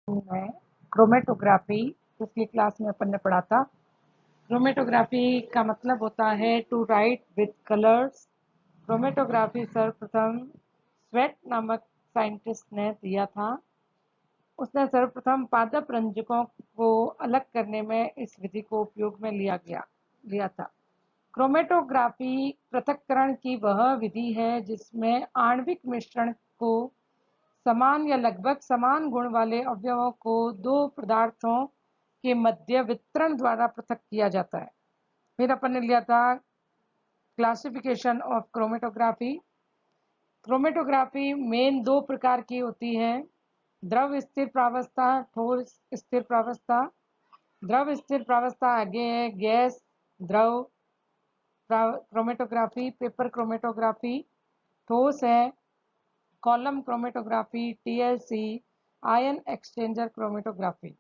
है क्रोमेटोग्राफी। पिछली क्लास में अपन ने पढ़ा था। क्रोमेटोग्राफी का मतलब होता है to write with colours. Chromatography सर्वप्रथम स्वेट नामक साइंटिस्ट ने दिया था। उसने सर्वप्रथम पादप रंजकों को अलग करने में इस विधि को उपयोग में लिया था। क्रोमेटोग्राफी पृथक्करण की वह विधि है जिसमें आणविक मिश्रण को समान या लगभग समान गुण वाले अवयवों को दो पदार्थों के मध्य वितरण द्वारा पृथक किया जाता है। फिर अपन ने लिया था classification of chromatography. Chromatography main दो प्रकार की होती है, द्रव स्थिर प्रावस्था, ठोस स्थिर प्रावस्था। द्रव स्थिर प्रावस्था आगे है गैस द्रव क्रोमेटोग्राफी, पेपर क्रोमेटोग्राफी। ठोस है column chromatography, TLC, ion exchanger chromatography.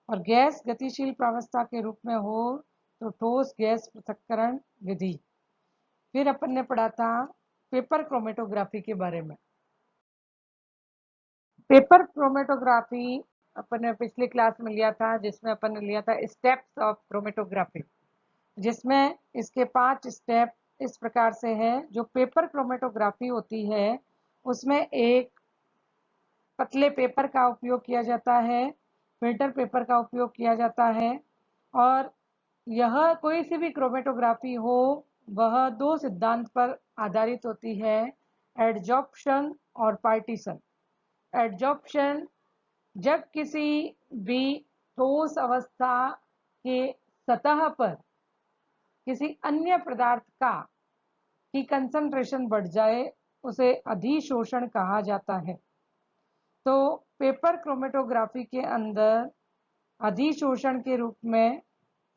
और गैस गतिशील प्रावस्था के रूप में हो तो ठोस गैस पृथक्करण विधि। फिर अपन ने पढ़ा था पेपर क्रोमेटोग्राफी के बारे में। पेपर क्रोमेटोग्राफी अपन ने पिछली क्लास में लिया था, जिसमें अपन ने लिया था स्टेप्स ऑफ क्रोमेटोग्राफी, जिसमें इसके 5 स्टेप इस प्रकार से है। जो पेपर क्रोमेटोग्राफी होती है उसमें एक पतले पेपर का उपयोग किया जाता है, फिल्टर पेपर का उपयोग किया जाता है, और यह कोई सी भी क्रोमेटोग्राफी हो वह दो सिद्धांत पर आधारित होती है, एडजॉर्प्शन और पार्टीशन। एडजॉर्प्शन जब किसी भी ठोस अवस्था के सतह पर किसी अन्य पदार्थ की कंसंट्रेशन बढ़ जाए उसे अधिशोषण कहा जाता है। तो पेपर क्रोमेटोग्राफी के अंदर अधिशोषण के रूप में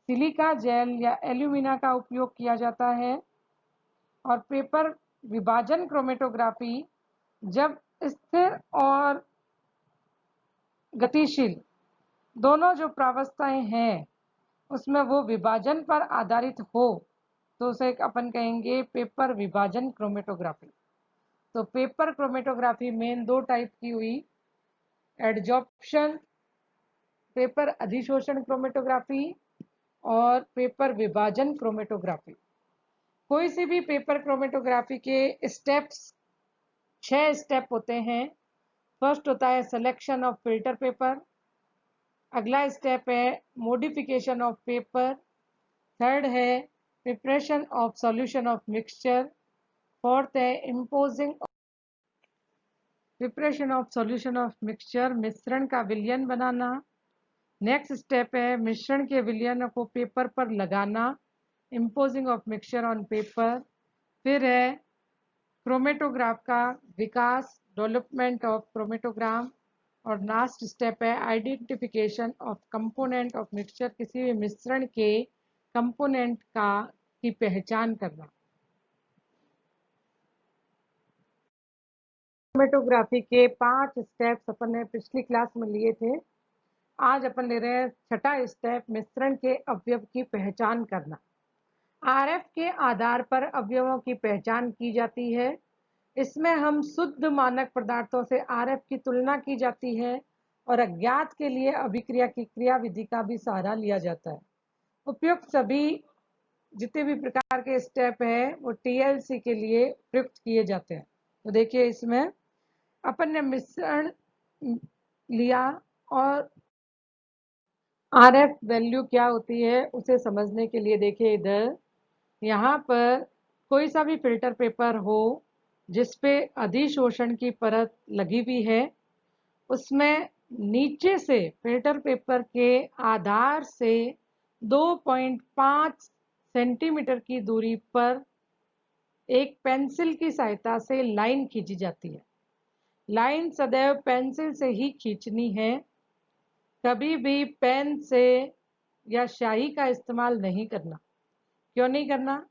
सिलिका जेल या एल्यूमिना का उपयोग किया जाता है। और पेपर विभाजन क्रोमेटोग्राफी जब स्थिर और गतिशील दोनों जो प्रावस्थाएं हैं उसमें वो विभाजन पर आधारित हो तो उसे अपन कहेंगे पेपर विभाजन क्रोमेटोग्राफी। तो पेपर क्रोमेटोग्राफी मेन दो टाइप की हुई, एडजॉर्प्शन पेपर अधिशोषण क्रोमेटोग्राफी और पेपर विभाजन क्रोमेटोग्राफी। कोई सी भी पेपर क्रोमेटोग्राफी के स्टेप्स 6 स्टेप होते हैं। फर्स्ट होता है सिलेक्शन ऑफ फिल्टर पेपर, अगला स्टेप है मॉडिफिकेशन ऑफ पेपर, थर्ड है preparation of solution of mixture, fourth है imposing preparation of solution of mixture, मिश्रण का विलयन बनाना। नेक्स्ट स्टेप है मिश्रण के विलयन को पेपर पर लगाना, imposing of mixture on paper. फिर है क्रोमेटोग्राफ का विकास, डेवलपमेंट ऑफ क्रोमेटोग्राम। और लास्ट स्टेप है identification of component of mixture, किसी भी मिश्रण के कंपोनेंट की पहचान करना। क्रोमेटोग्राफी के 5 स्टेप्स अपन ने पिछली क्लास में लिए थे। आज अपन ले रहे हैं छठा स्टेप, मिश्रण के अवयव की पहचान करना। आरएफ के आधार पर अवयवों की पहचान की जाती है। इसमें हम शुद्ध मानक पदार्थों से आरएफ की तुलना की जाती है और अज्ञात के लिए अभिक्रिया की क्रिया विधि का भी सहारा लिया जाता है। उपयुक्त सभी जितने भी प्रकार के स्टेप है वो टीएलसी के लिए प्रयुक्त किए जाते हैं। तो देखिए इसमें अपन ने मिश्रण लिया और आरएफ वैल्यू क्या होती है उसे समझने के लिए देखिए इधर यहाँ पर कोई सा भी फिल्टर पेपर हो जिस पे अधिशोषण की परत लगी हुई है, उसमें नीचे से फिल्टर पेपर के आधार से 2.5 सेंटीमीटर की दूरी पर एक पेंसिल की सहायता से लाइन खींची जाती है। लाइन सदैव पेंसिल से ही खींचनी है, कभी भी पेन से या स्याही का इस्तेमाल नहीं करना। क्यों नहीं करना?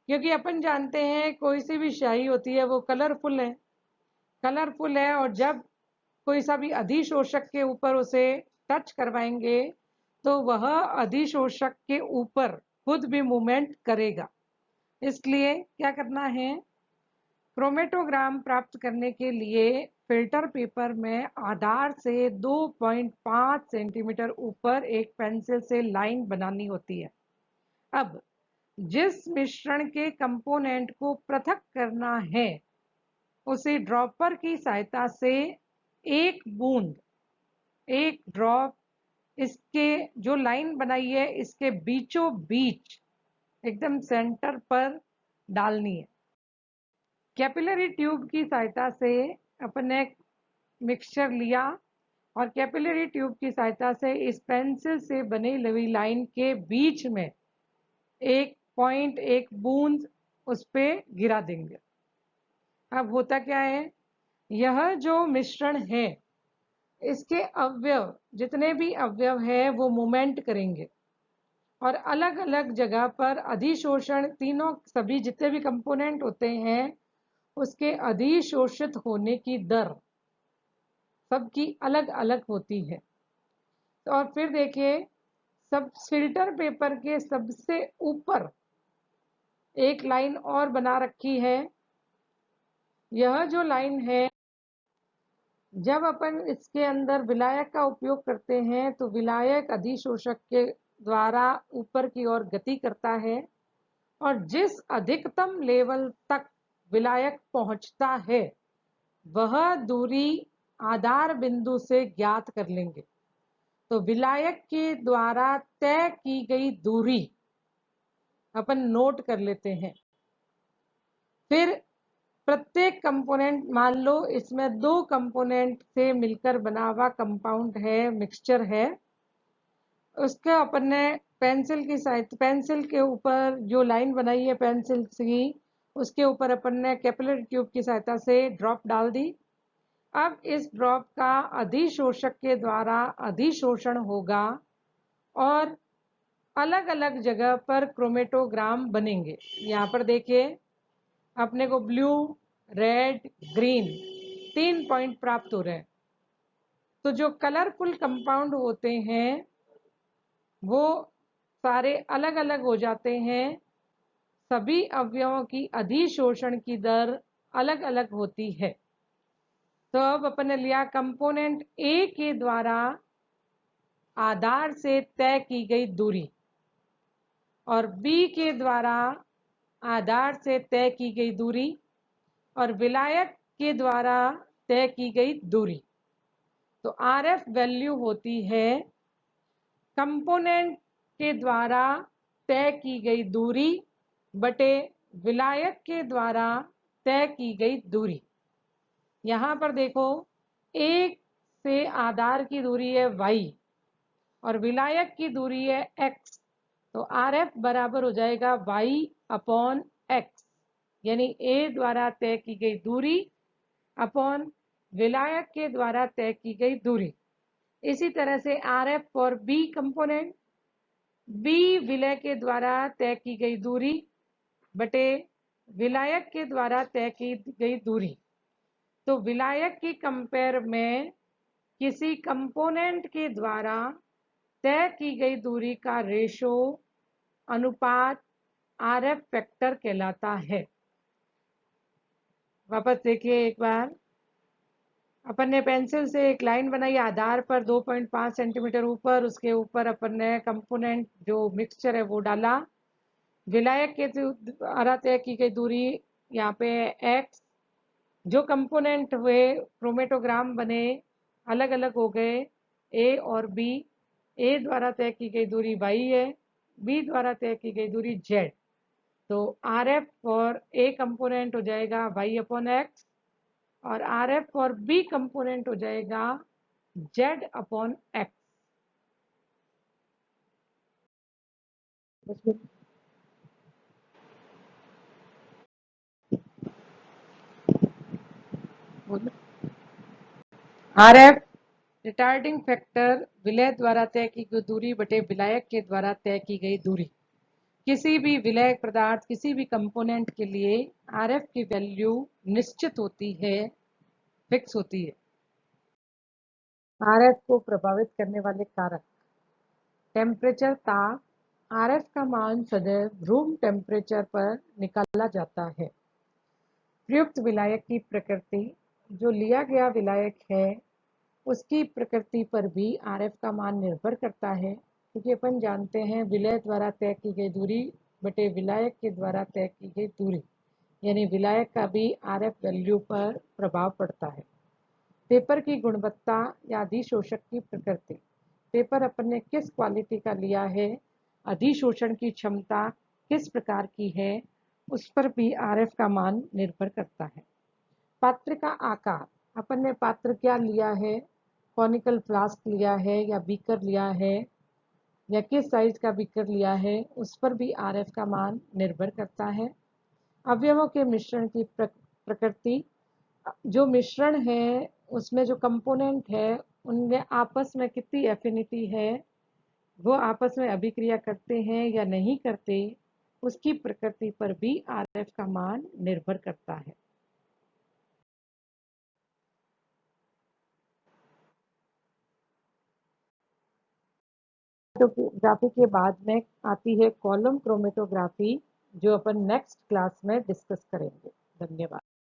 क्योंकि अपन जानते हैं कोई सी भी स्याही होती है वो कलरफुल है और जब कोई सा भी अधिशोषक के ऊपर उसे टच करवाएंगे तो वह अधिशोषक के ऊपर खुद भी मूवमेंट करेगा। इसलिए क्या करना है, क्रोमेटोग्राम प्राप्त करने के लिए फिल्टर पेपर में आधार से 2.5 सेंटीमीटर ऊपर एक पेंसिल से लाइन बनानी होती है। अब जिस मिश्रण के कंपोनेंट को पृथक करना है उसे ड्रॉपर की सहायता से एक बूंद, एक ड्रॉप इसके जो लाइन बनाई है इसके बीचों बीच एकदम सेंटर पर डालनी है। कैपिलरी ट्यूब की सहायता से अपन ने मिक्सचर लिया और कैपिलरी ट्यूब की सहायता से इस पेंसिल से बनी हुई लाइन के बीच में एक पॉइंट, एक बूंद उस पे गिरा देंगे। अब होता क्या है, यह जो मिश्रण है इसके अवयव, जितने भी अवयव है वो मूवमेंट करेंगे और अलग अलग जगह पर अधिशोषण, तीनों सभी जितने भी कंपोनेंट होते हैं उसके अधिशोषित होने की दर सबकी अलग अलग होती है। तो और फिर देखिए, सब फिल्टर पेपर के सबसे ऊपर एक लाइन और बना रखी है। यह जो लाइन है, जब अपन इसके अंदर विलायक का उपयोग करते हैं तो विलायक अधिशोषक के द्वारा ऊपर की ओर गति करता है और जिस अधिकतम लेवल तक विलायक पहुंचता है वह दूरी आधार बिंदु से ज्ञात कर लेंगे। तो विलायक के द्वारा तय की गई दूरी अपन नोट कर लेते हैं। फिर प्रत्येक कंपोनेंट, मान लो इसमें 2 कंपोनेंट से मिलकर बना हुआ कंपाउंड है, मिक्सचर है, उसका अपन ने पेंसिल की सहायता, पेंसिल के ऊपर जो लाइन बनाई है पेंसिल की, उसके ऊपर अपन ने कैपिलरी ट्यूब की सहायता से ड्रॉप डाल दी। अब इस ड्रॉप का अधिशोषक के द्वारा अधिशोषण होगा और अलग अलग जगह पर क्रोमेटोग्राम बनेंगे। यहाँ पर देखिए, अपने को ब्लू, रेड, ग्रीन 3 पॉइंट प्राप्त हो रहे हैं। तो जो कलरफुल कंपाउंड होते हैं वो सारे अलग अलग हो जाते हैं, सभी अवयवों की अधिशोषण की दर अलग अलग होती है। तो अब अपन ने लिया कंपोनेंट ए के द्वारा आधार से तय की गई दूरी और बी के द्वारा आधार से तय की गई दूरी और विलायक के द्वारा तय की गई दूरी। तो आरएफ वैल्यू होती है कंपोनेंट के द्वारा तय की गई दूरी बटे विलायक के द्वारा तय की गई दूरी। यहाँ पर देखो, एक से आधार की दूरी है y और विलायक की दूरी है x, तो आर एफ बराबर हो जाएगा y/x, यानी a द्वारा तय की गई दूरी अपॉन विलायक के द्वारा तय की गई दूरी। इसी तरह से R F for B component, B विलय के द्वारा तय की गई दूरी बटे विलायक के द्वारा तय की गई दूरी। तो विलायक की कंपेयर में किसी कंपोनेंट के द्वारा तय की गई दूरी का रेशो, अनुपात आरएफ फैक्टर कहलाता है। वापस देखिए एक बार, अपन ने पेंसिल से एक लाइन बनाई आधार पर 2.5 सेंटीमीटर ऊपर, उसके ऊपर अपन ने कंपोनेंट जो मिक्सचर है वो डाला। विलायक के द्वारा तय की गई दूरी यहाँ पे x, जो कंपोनेंट हुए क्रोमेटोग्राम बने अलग अलग हो गए ए और बी। ए द्वारा तय की गई दूरी y है, बी द्वारा तय की गई दूरी z। तो R F for A component हो जाएगा y/x और R F for B component हो जाएगा z/x। R F retarding factor, विलय द्वारा तय की गई दूरी बटे विलायक के द्वारा तय की गई दूरी। किसी भी विलयक पदार्थ, किसी भी कंपोनेंट के लिए आरएफ की वैल्यू निश्चित होती है, फिक्स होती है। आरएफ को प्रभावित करने वाले कारक, टेम्परेचर, ताप। आरएफ का मान सदैव रूम टेम्परेचर पर निकाला जाता है। प्रयुक्त विलायक की प्रकृति, जो लिया गया विलायक है उसकी प्रकृति पर भी RF का मान निर्भर करता है, क्योंकि अपन जानते हैं विलय द्वारा तय की गई दूरी बटे विलायक के द्वारा तय की गई दूरी, यानी विलायक का भी RF वैल्यू पर प्रभाव पड़ता है। पेपर की गुणवत्ता या अधिशोषक की प्रकृति, पेपर अपन ने किस क्वालिटी का लिया है, अधिशोषण की क्षमता किस प्रकार की है, उस पर भी RF का मान निर्भर करता है। पात्र का आकार, अपन ने पात्र क्या लिया है, कॉनिकल फ्लास्क लिया है या बीकर लिया है या किस साइज का बीकर लिया है, उस पर भी RF का मान निर्भर करता है। अवयवों के मिश्रण की प्रकृति, जो मिश्रण है उसमें जो कंपोनेंट है उनमें आपस में कितनी एफिनिटी है, वो आपस में अभिक्रिया करते हैं या नहीं करते, उसकी प्रकृति पर भी RF का मान निर्भर करता है। क्रोमेटोग्राफी के बाद में आती है कॉलम क्रोमेटोग्राफी, जो अपन नेक्स्ट क्लास में डिस्कस करेंगे। धन्यवाद।